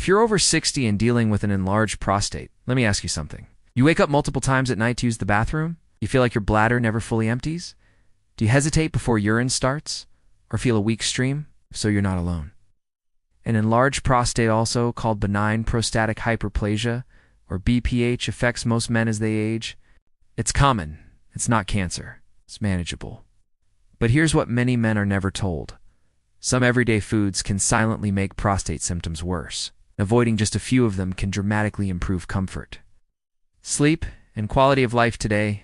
If you're over 60 and dealing with an enlarged prostate, let me ask you something. You wake up multiple times at night to use the bathroom? You feel like your bladder never fully empties? Do you hesitate before urine starts? Or feel a weak stream? So you're not alone. An enlarged prostate, also called benign prostatic hyperplasia, or BPH, affects most men as they age. It's common. It's not cancer. It's manageable. But here's what many men are never told. Some everyday foods can silently make prostate symptoms worse. Avoiding just a few of them can dramatically improve comfort. Sleep and quality of life today.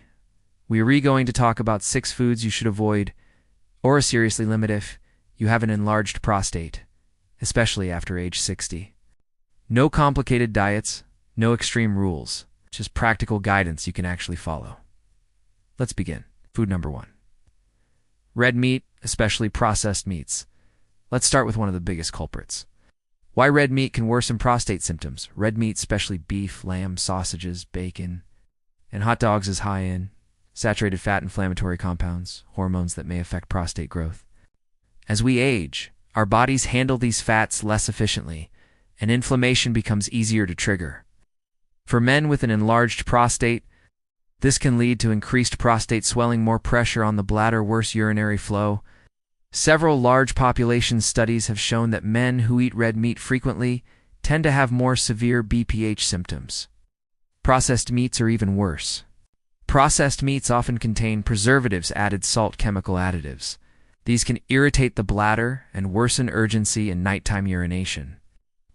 We are going to talk about 6 foods you should avoid or seriously limit if you have an enlarged prostate, especially after age 60. No complicated diets, no extreme rules, just practical guidance you can actually follow. Let's begin. Food number 1. Red meat, especially processed meats. Let's start with one of the biggest culprits. Why red meat can worsen prostate symptoms. Red meat, especially beef, lamb, sausages, bacon, and hot dogs, is high in saturated fat, inflammatory compounds, hormones that may affect prostate growth. As we age, our bodies handle these fats less efficiently, and inflammation becomes easier to trigger. For men with an enlarged prostate, this can lead to increased prostate swelling, more pressure on the bladder, worse urinary flow. Several large population studies have shown that men who eat red meat frequently tend to have more severe BPH symptoms. Processed meats are even worse. Processed meats often contain preservatives, added salt, chemical additives. These can irritate the bladder and worsen urgency and nighttime urination.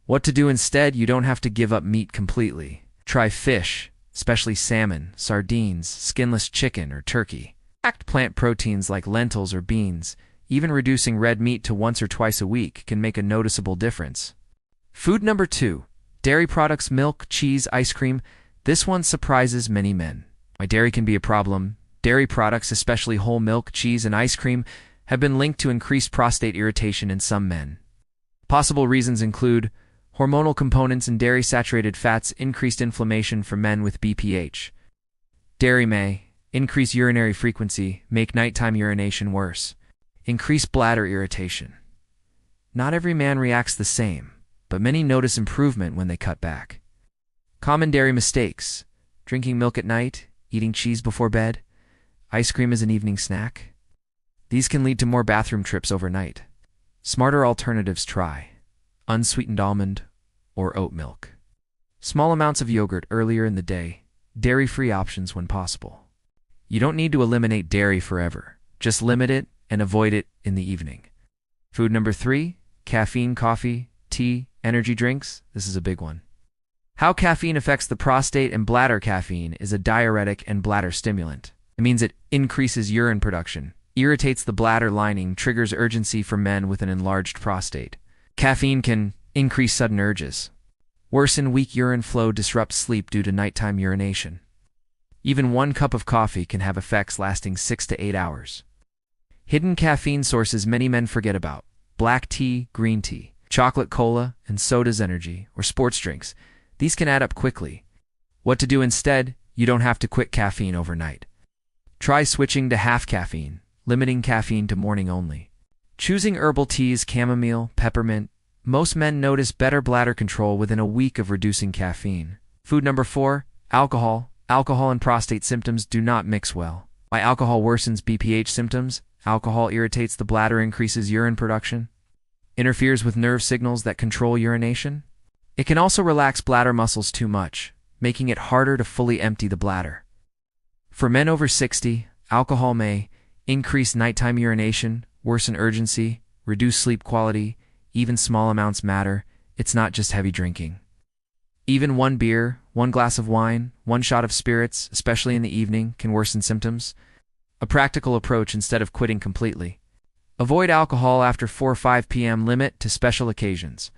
What to do instead? You don't have to give up meat completely. Try fish, especially salmon, sardines, skinless chicken, or turkey. Packed plant proteins like lentils or beans. Even reducing red meat to once or twice a week can make a noticeable difference. Food number 2. Dairy products, milk, cheese, ice cream. This one surprises many men. Why dairy can be a problem. Dairy products, especially whole milk, cheese, and ice cream, have been linked to increased prostate irritation in some men. Possible reasons include hormonal components in dairy, saturated fats, increased inflammation for men with BPH. Dairy may increase urinary frequency, make nighttime urination worse. Increase bladder irritation. Not every man reacts the same, but many notice improvement when they cut back. Common dairy mistakes: drinking milk at night, eating cheese before bed, ice cream as an evening snack. These can lead to more bathroom trips overnight. Smarter alternatives: try unsweetened almond or oat milk. Small amounts of yogurt earlier in the day, dairy-free options when possible. You don't need to eliminate dairy forever. Just limit it and avoid it in the evening. Food number 3, caffeine, coffee, tea, energy drinks. This is a big one. How caffeine affects the prostate and bladder. Caffeine is a diuretic and bladder stimulant. It means it increases urine production, irritates the bladder lining, triggers urgency for men with an enlarged prostate. Caffeine can increase sudden urges, worsen weak urine flow, disrupt sleep due to nighttime urination. Even 1 cup of coffee can have effects lasting 6 to 8 hours. Hidden caffeine sources many men forget about: black tea, green tea, chocolate, cola, and sodas, energy, or sports drinks. These can add up quickly. What to do instead? You don't have to quit caffeine overnight. Try switching to half caffeine, limiting caffeine to morning only. Choosing herbal teas, chamomile, peppermint. Most men notice better bladder control within a week of reducing caffeine. Food number 4, alcohol. Alcohol and prostate symptoms do not mix well. Why alcohol worsens BPH symptoms? Alcohol irritates the bladder, increases urine production, interferes with nerve signals that control urination. It can also relax bladder muscles too much, making it harder to fully empty the bladder. For men over 60, alcohol may increase nighttime urination, worsen urgency, reduce sleep quality. Even small amounts matter. It's not just heavy drinking. Even 1 beer, 1 glass of wine, 1 shot of spirits, especially in the evening, can worsen symptoms. A practical approach instead of quitting completely: avoid alcohol after 4 or 5 p.m. Limit to special occasions.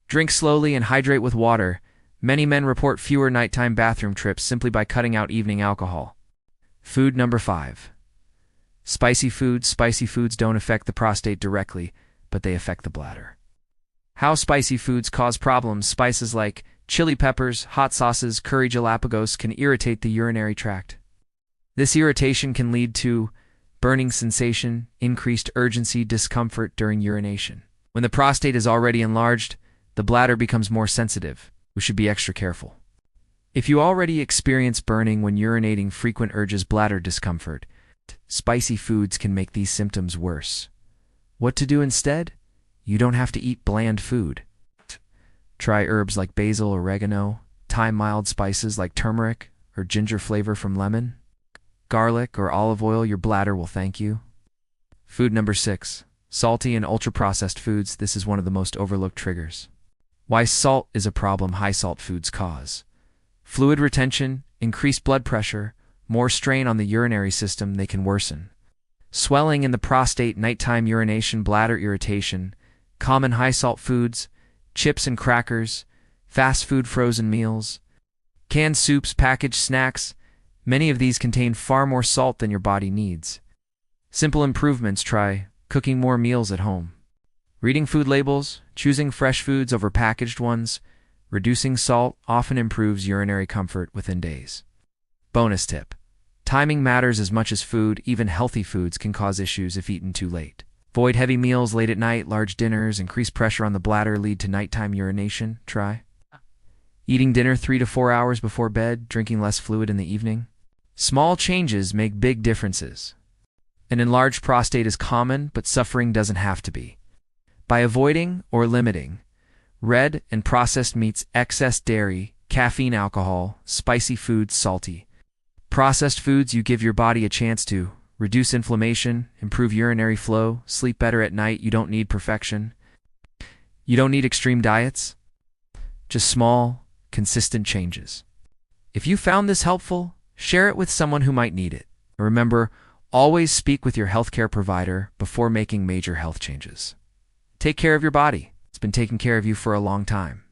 Drink slowly and hydrate with water. Many men report fewer nighttime bathroom trips simply by cutting out evening alcohol. Food number 5. Spicy foods. Spicy foods don't affect the prostate directly, but they affect the bladder. How spicy foods cause problems. Spices like chili peppers, hot sauces, curry, Galapagos can irritate the urinary tract. This irritation can lead to burning sensation, increased urgency, discomfort during urination. When the prostate is already enlarged, the bladder becomes more sensitive. We should be extra careful. If you already experience burning when urinating, frequent urges, bladder discomfort, spicy foods can make these symptoms worse. What to do instead? You don't have to eat bland food. Try herbs like basil, oregano, thyme, mild spices like turmeric or ginger flavor from lemon, garlic or olive oil. Your bladder will thank you. Food number 6. Salty and ultra-processed foods. This is one of the most overlooked triggers. Why salt is a problem. High salt foods cause fluid retention, increased blood pressure, more strain on the urinary system. They can worsen swelling in the prostate, nighttime urination, bladder irritation. Common high salt foods: chips and crackers, fast food, frozen meals, canned soups, packaged snacks. Many of these contain far more salt than your body needs. Simple improvements: try cooking more meals at home, reading food labels, choosing fresh foods over packaged ones. Reducing salt often improves urinary comfort within days. Bonus tip: timing matters as much as food. Even healthy foods can cause issues if eaten too late. Avoid heavy meals late at night. Large dinners increase pressure on the bladder, lead to nighttime urination. Try eating dinner 3 to 4 hours before bed, drinking less fluid in the evening. Small changes make big differences. An enlarged prostate is common, but suffering doesn't have to be. By avoiding or limiting red and processed meats, excess dairy, caffeine, alcohol, spicy foods, salty, processed foods, you give your body a chance to reduce inflammation, improve urinary flow, sleep better at night. You don't need perfection. You don't need extreme diets. Just small, consistent changes. If you found this helpful, share it with someone who might need it. Remember, always speak with your healthcare provider before making major health changes. Take care of your body. It's been taking care of you for a long time.